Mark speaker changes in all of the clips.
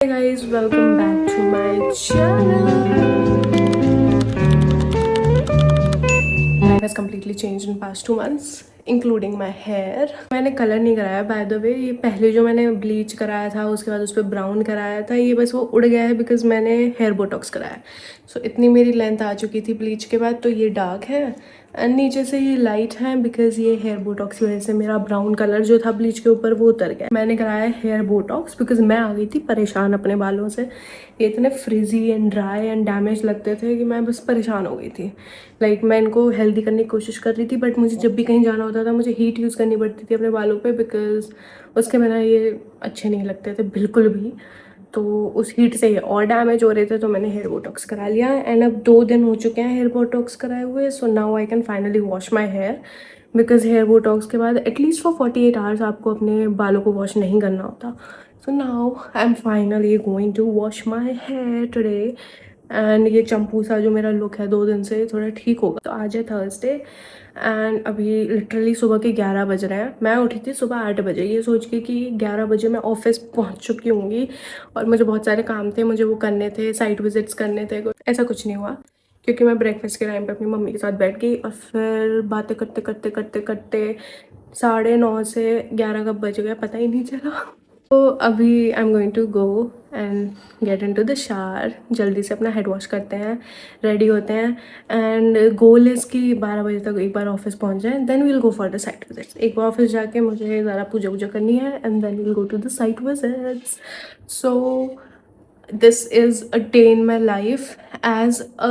Speaker 1: Hey guys, welcome back to my channel. Life has completely changed in past 2 months, including my hair. मैंने colour नहीं कराया by the way. ये पहले जो मैंने ब्लीच कराया था उसके बाद उस पर ब्राउन कराया था, ये बस वो उड़ गया है बिकॉज मैंने हेयर बोटॉक्स कराया। सो इतनी मेरी लेंथ आ चुकी थी ब्लीच के बाद, तो ये डार्क है एंड नीचे से ये लाइट है बिकॉज ये हेयर बोटॉक्स की वजह से मेरा ब्राउन कलर जो था ब्लीच के ऊपर वो उतर गया। मैंने कराया हेयर बोटॉक्स बिकॉज मैं आ गई थी परेशान अपने बालों से। ये इतने फ्रिजी एंड ड्राई एंड डैमेज लगते थे कि मैं बस परेशान हो गई थी। मैं इनको हेल्दी करने की कोशिश कर रही थी, बट मुझे जब भी कहीं जाना होता था मुझे हीट यूज़ करनी पड़ती थी अपने बालों पे बिकॉज उसके बिना ये अच्छे नहीं लगते थे बिल्कुल भी। तो उस हीट से ये और डैमेज हो रहे थे, तो मैंने हेयर बोटॉक्स करा लिया एंड अब 2 दिन हो चुके हैं हेयर बोटॉक्स कराए हुए। So now I can finally wash my hair because hair botox के बाद एटलीस्ट फॉर 48 आवर्स आपको अपने बालों को वॉश नहीं करना होता। So now I am finally going to wash my hair today and ये चंपू सा जो मेरा लुक है 2 दिन से थोड़ा ठीक होगा। तो आज है थर्सडे एंड अभी लिटरली सुबह के 11 बज रहे हैं। मैं उठी थी सुबह 8 बजे ये सोच के कि 11 बजे मैं ऑफिस पहुंच चुकी होंगी और मुझे बहुत सारे काम थे, मुझे वो करने थे, साइट विजिट्स करने थे। ऐसा कुछ नहीं हुआ क्योंकि मैं ब्रेकफास्ट के टाइम पे अपनी मम्मी के साथ बैठ गई और फिर बातें करते करते करते करते 9:30 से 11 कब बज गया पता ही नहीं चला। तो अभी I am going to go and get into the shower. जल्दी से अपना हेड वॉश करते हैं, रेडी होते हैं एंड गोल इज़ कि 12 बजे तक एक बार ऑफिस पहुंच जाए, then we'll go for the site visits. एक बार ऑफिस जाके मुझे ज़रा पूजा वूजा करनी है and then we'll go to the site visits. So this is a day in my life as a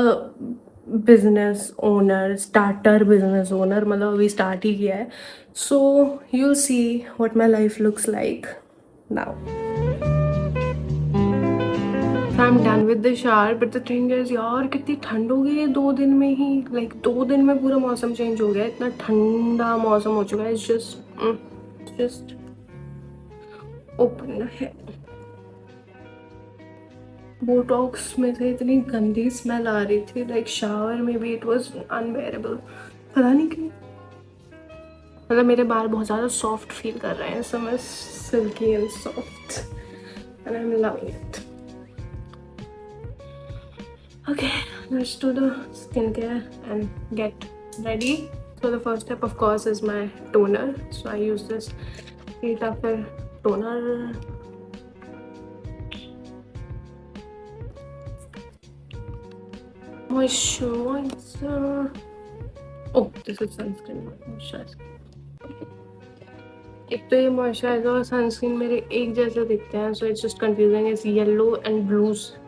Speaker 1: business owner, starter business owner, मतलब अभी स्टार्ट ही किया है। सो you'll see what my life looks like now. So I'm done with the shower, but the thing is यार कितनी ठंड हो गई है 2 दिन में ही। 2 दिन में पूरा मौसम चेंज हो गया है, इतना ठंडा मौसम हो चुका है। जस्ट ओपन है। बोटॉक्स में से इतनी गंदी स्मेल आ रही थी, शावर में भी इट वाज अनबेरेबल। पता नहीं क्यों, मतलब मेरे बाल बहुत ज़्यादा सॉफ्ट फील कर रहे हैं, सो मैं silkie and soft and I am loving it. Okay, let's do the skincare and get ready. So the first step of course is my toner. So I use this Cetaphil toner. Moisturizer. Oh, this is sunscreen moisturizer. एक तो ये moisturiser और sunscreen मेरे एक जैसे दिखते हैं, so it's just confusing. Is yellow and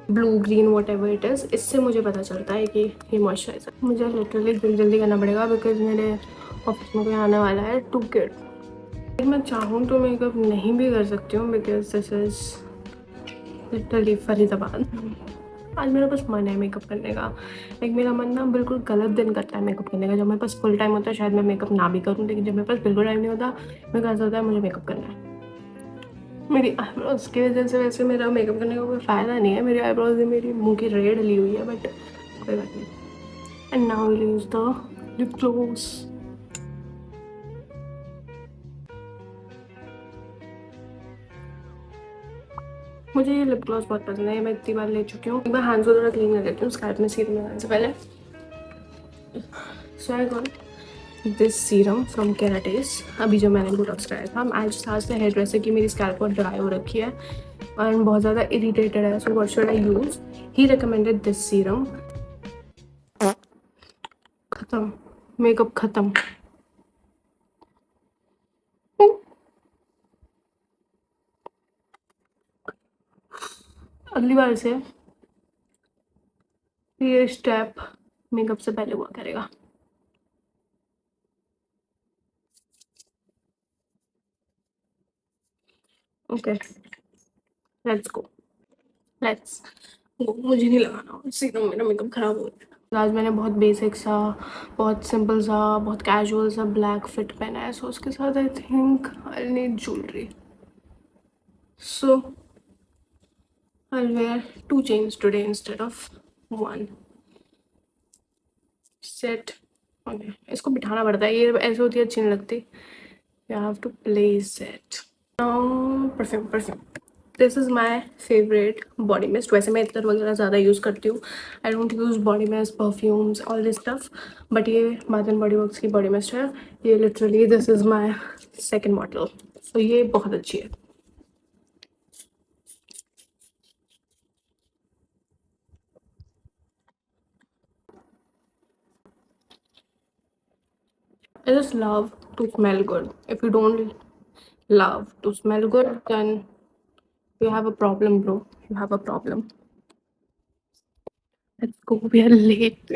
Speaker 1: blue green what ever it is, इससे मुझे पता चलता है कि ये मॉइस्चराइजर। मुझे लिटरली जल्दी जल्दी करना पड़ेगा बिकॉज मेरे ऑफिस में कोई आने वाला है टू किड। मैं चाहूँ तो मेकअप नहीं भी कर सकती हूँ because this is literally Faridabad. आज मेरा बस मन है मेकअप करने का। मेरा मन ना बिल्कुल गलत दिन करता है मेकअप करने का। जब मेरे पास फुल टाइम होता है शायद मैं मेकअप ना भी करूँ, लेकिन जब मेरे पास बिल्कुल टाइम नहीं होता मेरे को ऐसा होता है मुझे मेकअप करना है। मेरी आईब्रोज की वजह से वैसे मेरा मेकअप करने का कोई फ़ायदा नहीं है। मेरी आईब्रोज में मेरी मुँह की रेड ली हुई है, बट कोई बात नहीं। And now will use the lip gloss. मुझे ये लिप ग्लॉस बहुत पसंद है, मैं इतनी बार ले चुकी हूँ। एक बार हैंड्स को थोड़ा क्लीन कर लेती हूँ स्कैल्प में सीरम लगाने से पहले। So I got this serum from केराटिस। अभी जो मैंने बोटॉक्स कराया था, आज से हेयर ड्रेसर की मेरी स्कैल्प बहुत ड्राई हो रखी है एंड बहुत ज़्यादा इरीटेटेड है। So what should I use? He recommended this serum. खत्म, मेकअप खत्म। अगली बार से ये स्टेप मेकअप से पहले हुआ करेगा। Okay, let's go, let's go. मुझे नहीं लगाना सीरम, मेरा मेकअप खराब हो गया। आज मैंने बहुत बेसिक सा, बहुत सिंपल सा, बहुत कैजुअल सा ब्लैक फिट पहना है। सो उसके साथ I think I need jewellery. So I'll wear 2 chains today instead of 1. Set. Okay. इसको बिठाना पड़ता है, ये ऐसे होती है अच्छी नहीं लगती। You have to place it. Now perfume. This is my favourite body mist. वैसे मैं इतर वगैरह ज़्यादा यूज़ करती हूँ, I don't use body mist, perfumes, all this stuff, but ये बाथ एंड बॉडी वर्क्स की बॉडी मिस्ट है। ये literally this is my second bottle, so ये बहुत अच्छी है। I just love to smell good. If you don't love to smell good, then you have a problem, bro. You have a problem. Let's go. We are late.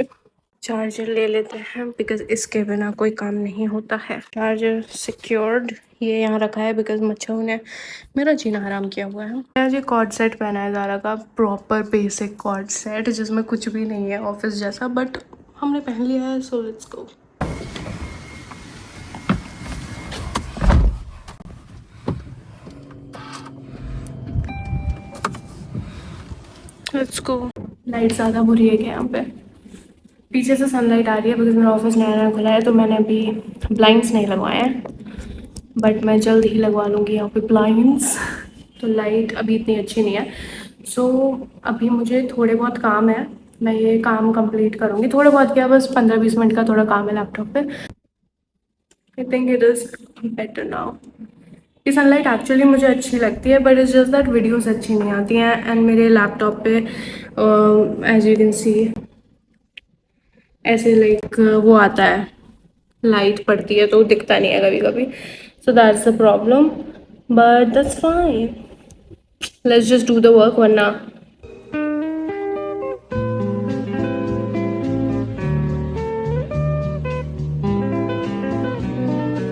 Speaker 1: Charger ले लेते हैं because इसके बिना कोई काम नहीं होता है। चार्जर सिक्योर्ड ये यहाँ रखा है बिकॉज मच्छरों ने मेरा जीना हराम किया हुआ है। आज ये कॉर्ड सेट पहना है ज़ारा का, प्रॉपर बेसिक कॉर्ड सेट जिसमें कुछ भी नहीं है ऑफिस जैसा, बट हमने पहन लिया है, so let's go. Let's go. Light ज़्यादा बुरी है क्या यहाँ पे? पीछे से सनलाइट आ रही है बिकॉज मेरा ऑफिस नया नया खुला है, तो मैंने अभी ब्लाइंड्स नहीं लगवाए हैं, बट मैं जल्द ही लगवा लूँगी यहाँ पे ब्लाइंड्स। तो लाइट अभी इतनी अच्छी नहीं है, सो अभी मुझे थोड़े बहुत काम है, मैं ये काम कंप्लीट करूँगी। थोड़े बहुत क्या, बस 15-20 मिनट का थोड़ा काम है लैपटॉप पे। I think it is better now. ये सनलाइट एक्चुअली मुझे अच्छी लगती है, but it's just that videos अच्छी नहीं आती हैं, एंड मेरे लैपटॉप पे एज यू कैन सी ऐसे लाइक वो आता है, लाइट पड़ती है तो दिखता नहीं है कभी कभी, so that's the problem, but that's fine, let's just do the work. वरना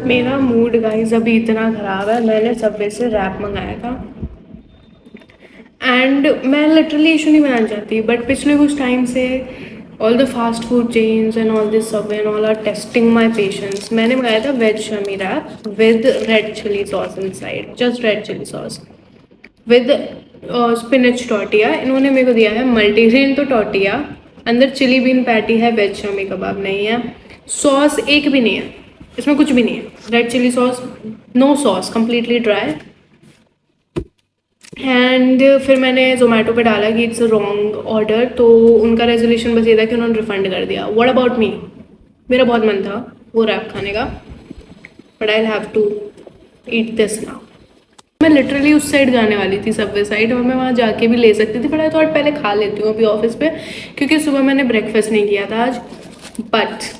Speaker 1: मेरा मूड गाइस अभी इतना ख़राब है, मैंने सबवे से रैप मंगाया था एंड मैं लिटरली इशू नहीं बनाना चाहती, बट पिछले कुछ टाइम से all the fast food chains and all this Subway and all are testing my patience. मैंने मंगाया था veg shami wrap with red chilli sauce inside, just red chilli sauce with spinach tortilla. इन्होंने मेरे को दिया है मल्टीग्रेन तो टॉर्टिया, अंदर चिली बीन पैटी है, वेज शमी कबाब नहीं है, सॉस एक भी नहीं है, इसमें कुछ भी नहीं है, red chilli sauce, no sauce, completely dry. And फिर मैंने जोमेटो पे डाला कि इट्स अ रॉन्ग ऑर्डर, तो उनका रेजोल्यूशन बस ये था कि उन्होंने रिफंड कर दिया। What about me? मेरा बहुत मन था वो रैप खाने का, but I have to eat this now. मैं लिटरली उस साइड जाने वाली थी, सबवे साइड, और मैं वहाँ जाके भी ले सकती थी, बट आई थॉट पहले खा लेती हूँ अभी ऑफिस पे, क्योंकि सुबह मैंने ब्रेकफास्ट नहीं किया था आज। But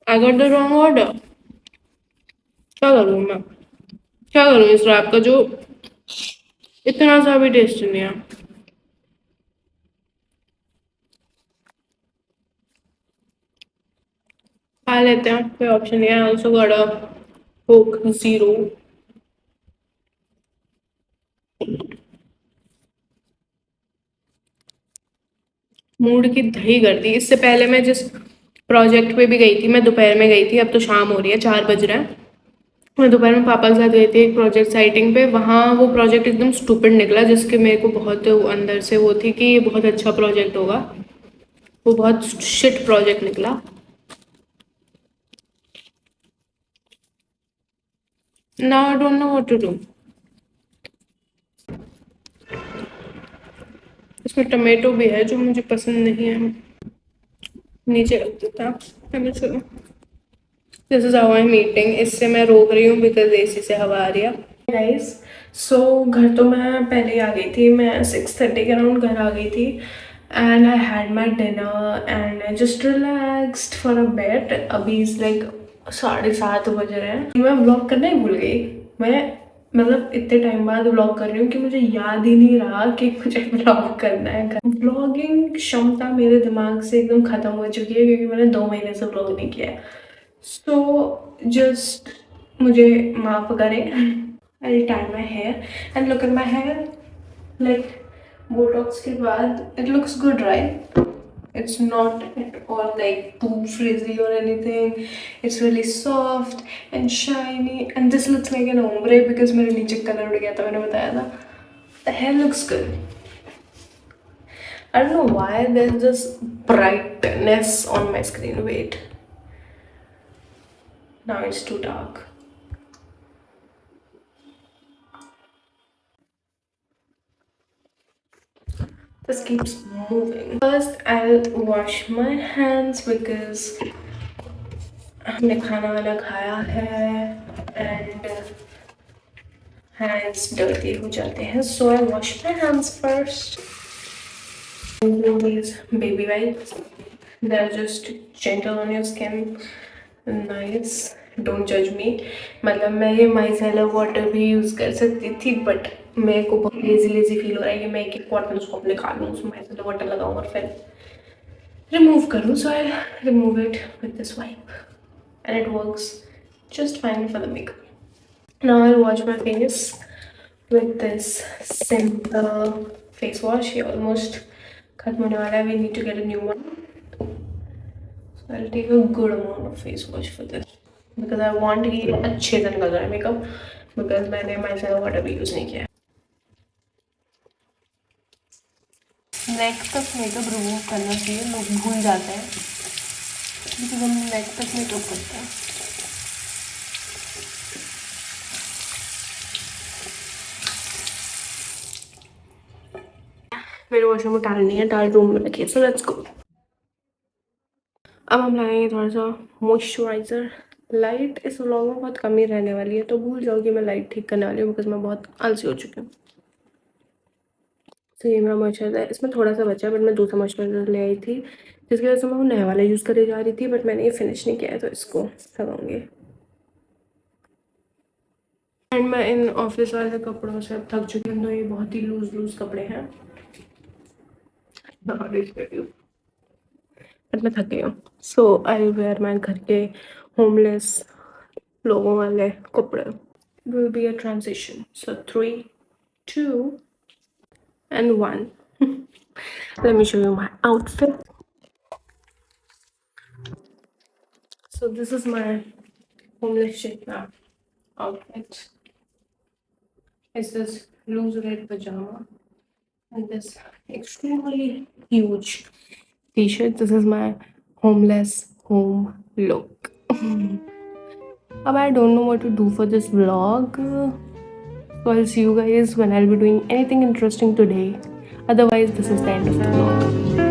Speaker 1: I got the wrong order, क्या करूँ मैं, क्या करूँ इस रैप का जो इतना सा भी टेस्ट नहीं है। खा लेते हैं, कोई ऑप्शन नहीं है। Also got a Coke zero. Mood की दही कर दी। इससे पहले मैं जिस प्रोजेक्ट पे भी गई थी, मैं दोपहर में गई थी, अब तो शाम हो रही है, 4 बज रहे हैं। मैं दोपहर में पापा के साथ गई थी एक प्रोजेक्ट साइटिंग पे, वहाँ वो प्रोजेक्ट एकदम स्टूपिड निकला, जिसके मेरे को बहुत अंदर से वो थी कि ये बहुत अच्छा प्रोजेक्ट होगा, वो बहुत शिट प्रोजेक्ट निकला। Now I don't know what to do. इसमें टमाटो भी है जो मुझे पसंद नहीं है, नीचे रख देता है। चलो, दिस इज आवर मीटिंग। इससे मैं रोक रही हूँ बिकॉज एसी से हवा आ रही है। गाइस, सो घर तो मैं पहले ही आ गई थी, मैं 6:30 के अराउंड घर आ गई थी, and I had my dinner and I just relaxed for a bit. अभी इज लाइक 7:30 बज रहे हैं। मैं व्लॉग करना ही भूल गई। मैं मतलब इतने टाइम बाद व्लॉग कर रही हूँ कि मुझे याद ही नहीं रहा कि मुझे व्लॉग करना है। व्लॉगिंग क्षमता मेरे दिमाग से एकदम ख़त्म हो चुकी है, क्योंकि मैंने 2 महीने से व्लॉग नहीं किया है। सो जस्ट मुझे माफ़ करें। I'll tie my hair and look at my hair, like Botox के बाद it looks good, right? It's not at all like too frizzy or anything. It's really soft and shiny, and this looks like an ombre because मेरे नीचे colour उड़ गया था, मैंने बताया था। The hair looks good. I don't know why there's this brightness on my screen. Wait, now it's too dark. This keeps moving. First, I'll wash my hands because हमने खाना वाना खाया है and hands dirty हो जाते हैं. So I wash my hands first. These baby wipes. They're just gentle on your skin. Nice. Don't judge me. मतलब मैं ये micellar water भी यूज़ कर सकती थी but मेरे को बहुत लेजी फील हो रहा है कि मैं एक बॉटल उसको अपने निकालूँ, उसमें micellar water लगाऊँ और फिर remove करूँ. So I'll remove it with this wipe and it works just fine for the makeup. Now I'll wash my face with this simple face wash. ये almost खत्म होने वाला है. We need to get a new one. So I'll take a good amount of face wash for this because I want कि ये अच्छे से निकल जाए makeup because मैंने micellar water भी यूज़ नहीं किया है. नेक तक मेकअप रिमूव करना चाहिए. लोग भूल जाते हैं क्योंकि हम नेक तक मेकअप करते हैं. मेरे वॉशरूम में टाल नहीं है, टाल रूम में रखिए. So let's go. अब हम लगाएंगे थोड़ा सा मॉइस्चराइज़र. लाइट इस व्लॉग में बहुत कम ही रहने वाली है तो भूल जाओ कि मैं लाइट ठीक करने वाली हूँ बिकॉज मैं बहुत आलसी हो चुकी हूँ. तो ये मेरा मॉइस्चराइज़र, इसमें थोड़ा सा बचा है बट मैं दूसरा मॉइस्चराइज़र ले आई थी जिसकी वजह से मैं वो नया वाला यूज़ करे जा रही थी बट मैंने ये फिनिश नहीं किया है तो इसको लगाऊंगी. एंड मैं इन ऑफिस वाले कपड़ों से अब थक चुकी हूँ तो ये बहुत ही लूज कपड़े हैं बट मैं थक गई हूँ. सो आई वेयर मैं घर के होमलेस लोगों वाले कपड़े. Will be a transition. So 3, 2, and 1. Let me show you my outfit. So this is my homeless chick now outfit. It's this loose red pajama and this extremely huge t-shirt. This is my homeless home look. But I don't know what to do for this vlog. So I'll see you guys when I'll be doing anything interesting today. Otherwise, this is the end of the vlog.